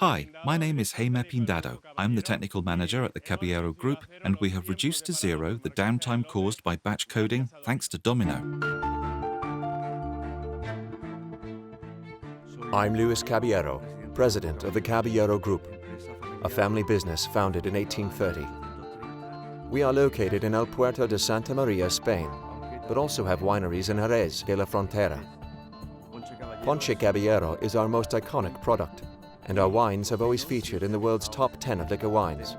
Hi, my name is Jaime Pindado. I'm the technical manager at the Caballero Group, and we have reduced to zero the downtime caused by batch coding thanks to Domino. I'm Luis Caballero, president of the Caballero Group, a family business founded in 1830. We are located in El Puerto de Santa Maria, Spain, but also have wineries in Jerez de la Frontera. Ponche Caballero is our most iconic product, and our wines have always featured in the world's top 10 of liquor wines.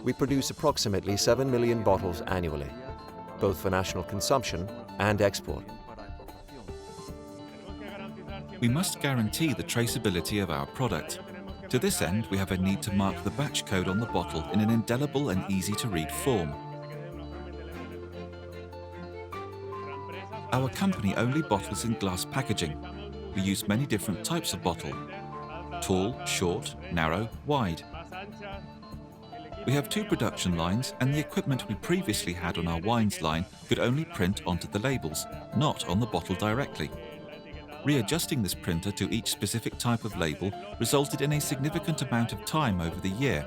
We produce approximately 7 million bottles annually, both for national consumption and export. We must guarantee the traceability of our product. To this end, we have a need to mark the batch code on the bottle in an indelible and easy-to-read form. Our company only bottles in glass packaging. We use many different types of bottle: tall, short, narrow, wide. We have 2 production lines, and the equipment we previously had on our wines line could only print onto the labels, not on the bottle directly. Readjusting this printer to each specific type of label resulted in a significant amount of time over the year.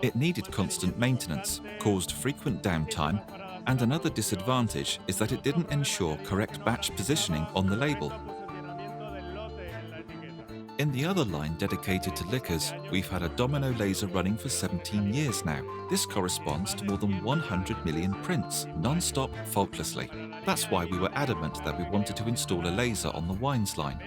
It needed constant maintenance, caused frequent downtime, and another disadvantage is that it didn't ensure correct batch positioning on the label. In the other line dedicated to liquors, we've had a Domino laser running for 17 years now. This corresponds to more than 100 million prints, non-stop, faultlessly. That's why we were adamant that we wanted to install a laser on the wines line.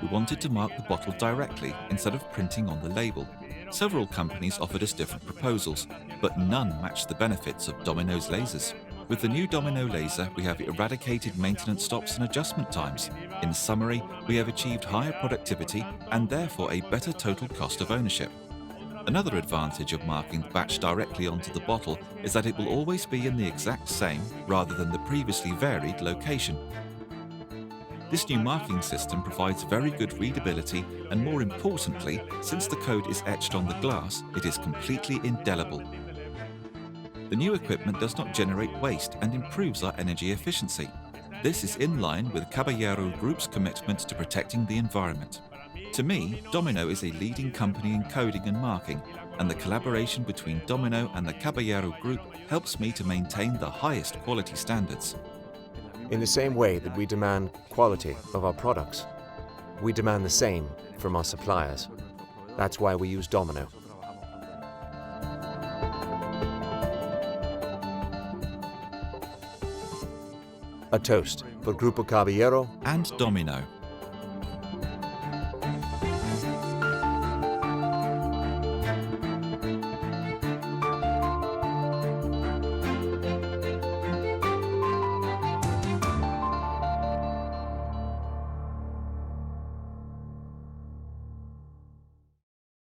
We wanted to mark the bottle directly instead of printing on the label. Several companies offered us different proposals, but none matched the benefits of Domino's lasers. With the new Domino laser, we have eradicated maintenance stops and adjustment times. In summary, we have achieved higher productivity and therefore a better total cost of ownership. Another advantage of marking the batch directly onto the bottle is that it will always be in the exact same, rather than the previously varied, location. This new marking system provides very good readability, and more importantly, since the code is etched on the glass, it is completely indelible. The new equipment does not generate waste and improves our energy efficiency. This is in line with Caballero Group's commitment to protecting the environment. To me, Domino is a leading company in coding and marking, and the collaboration between Domino and the Caballero Group helps me to maintain the highest quality standards. In the same way that we demand quality of our products, we demand the same from our suppliers. That's why we use Domino. A toast for Grupo Caballero and Domino.